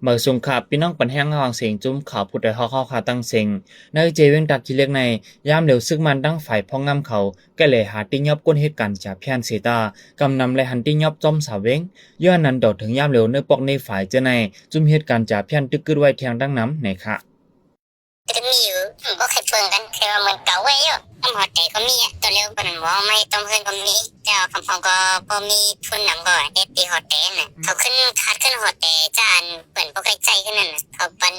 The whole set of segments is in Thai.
เมื่อสงขลาพี่น้องปันแห้งหางเสียงจุ้มข่าวผู้ใดฮอกขาตั้งเสียงในเจเวงตักกิเล็กในยามเหลียวซึกมันตั้งฝ่ายพ่องงำเขาแก่เลยหาติ้งยอบก้นเหตุการณ์จากเพียนเสตากำนำเลยหันติ้งยอบจอมสาวเวงย้อนนั้นดอดถึงยามเหลียวในปอกในฝ่ายเจในจุ้มเหตุการณ์จากเพียนตึกกึดไว้เทียงดังน้ำในค่ะจะมีอยู่ก็เคยเฟิงกันคือเหมือนเก่าไว้อยู่น้ำหอดใจก็มีอ่ะตัวเร็วเป็นว่าไม่ต้องเพื่อนก็มีเจ้าคำพองก็พอมีทุนนำก็เด็ดตีหอดเตนน่ะเขาขึ้นคัดขึ้นหอดเตจานเปิ่นพวกใกล้ใจขึ้นนั่นเขาปัน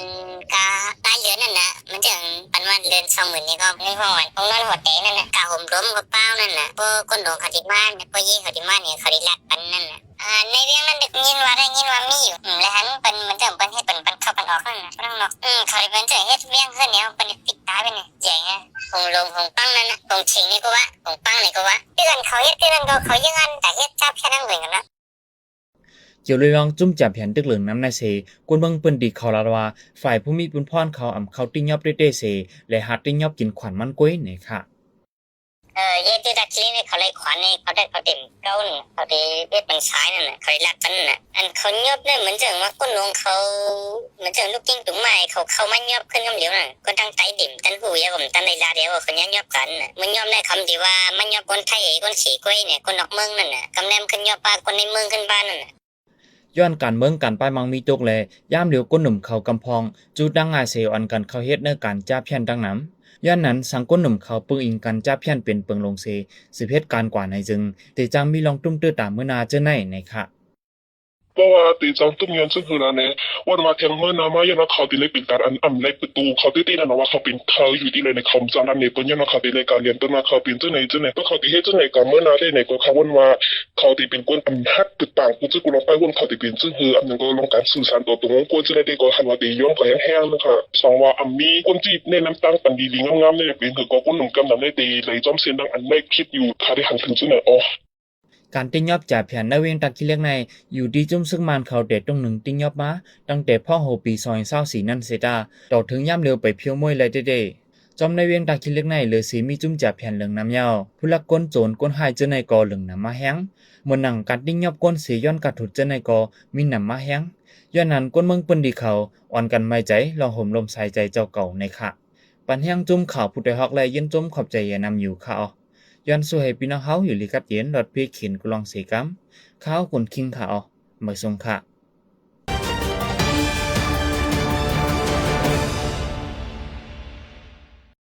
กาได้เยอะนั่นนะมันถึงปันวันเดือน20,000นี่ก็ไม่พอวันพวกนั้นหอดเตนั่นน่ะกาห่มล้มก็เป้านั่นน่ะพวกก้นดงเขาที่บ้านพวกยี่เขาที่บ้านเนี่ยเขาได้รักปันนั่นน่ะในเรื่องนั้นดึกยินว่าได้ยินว่ามีอยู่แล้วหันเป็นมันเติมเป็นให้เป็นปันเข้าปันออกนั่นน่ะต้องเนาะเขาได้เป็นเจอเฮ็ดเรื่องขึ้นเนี่ยเป็นติดตาไปเนี่ยใหญ่ฮะของลงของปังนั่นน่ะของชิงนี่ก็ว่าของปังนี่ก็ว่าเพื่อนเขาเฮ็ดเพื่อนก็เขายังอันแต่เฮ็ดจับแค่นั้นเหมือนกันนะเจียวเลยลองจุ้มจับแผนตึกเหลืองน้ำในเสกวนเบิ่งเปิ้นดีเขาลาว่าฝ่ายผู้มีบุญพรเขาเขาติ้งยอบได้เสและหาติ้งยอบกินขวัญมันก้วยในค่ะเยติตาคลีนี่เขาเลยขวัญนี่เขาได้เขาเต็มเก้านี่เขาได้เวทมันซ้ายนั่นน่ะเขาได้รักกันน่ะอันเขายอบเนี่ยเหมือนจังว่าก้นลงเขาเหมือนจังลูกกิ้งตุ้งไม้เขามันยอบขึ้นคำเดียวน่ะคนตั้งใจดิ่มตั้งหูยาผมตั้งได้ลาเดียวเขายอบกันน่ะมันยอบได้คำที่ว่ามันยอบคนไทยคนขี่กล้วยเนี่ยคนนอกเมืองนั่นน่ะกำแนมขึ้นยอบป้าคนในเมืองขึ้นบ้านนั่นน่ะย้อนการเมืองการป้ายมังมีตกแลย่ามเหลียวก้นหนุ่มเขากำพองจูดังอาเซอันกันเขาเฮ็ดในการจ้าเพียนดังน้ำย้อนนั้นสังก้นหนุ่มเขาปึงอิงกันจ้าเพียนเป็นเปิงลงเซสืบเฮ็ดการกว่าในจึงแต่จังมีลองตุ้มตื้อตามมื้อนาเจอในค่ะเพราะว่าตีจังตุ้มยันซึ่งคือแล้วเนี่ยวันมาเทียงเมื่อนามายันเขาตีเล็กเป็นการอันเล็กประตูเขาตีนั่นว่าเขาเป็นเขาอยู่ที่เลยในคำจานันเนี่ยตัวยันเขาตีเลยการเรียนตัวมาเขาเป็นเจ้าไหนก็เขาตีให้เจ้าไหนกับเมื่อนาได้ไหนก็เขาวันว่าเขาตีเป็นคนอันฮักติดต่างกูจะกูลองไปวนเขาตีเป็นซึ่งคืออันนึงก็ลองการสื่อสารตัวตรงกูจะได้ก็หันว่าตีย้อมก็แห้งๆนะคะสองว่าอันมีคนจีบในน้ำตั้งปันดีๆงามๆเนี่ยเป็นคือก็คนหนุ่มกำลังได้ตีเลยจอมเสียงดังอันไม่คิดอยู่เขาได้หันถึงเจ้าไหนอ๋อการติ้งยอบจ่าแผนในเวงตักกิเล็กในอยู่ดีจุ่มซึ่งมันเขาเด็ดตรงหนึ่งติ้งยอบมาตั้งแต่พ่อโหปีซอย24นั่นเสตาต่อถึงย่ำเร็วไปเพียวมวยเลยเด้จอมในเวียงตาคิเล็กในเหลือสีมีจุ่มจับแผ่นเหลืองน้ำยาวผู้ลักก้นโจรก้นหายเจอในกอเหลืองน้ำมาแห้งเมื่อหนังการติ้งยอบก้นสีย้อนกัดถุดเจอในกอมีน้ำมาแห้งย้อนนั้นก้นเมืองปืนดีเขาอ่อนกันไม่ใจลองห่มลมใส่ใจเจ้าเก่าในค่ะปันแห้งจุ่มข่าวผู้ใดฮอกและยืนจุ่มขอบใจอย่านำอยู่ค่ะย้อนสู้ให้พี่น้องเฮาอยู่ลิกับเย็นรถพี่ขินกุลองสีกัมข้าวกุนคิงค่ะเมื่อทรงค่ะ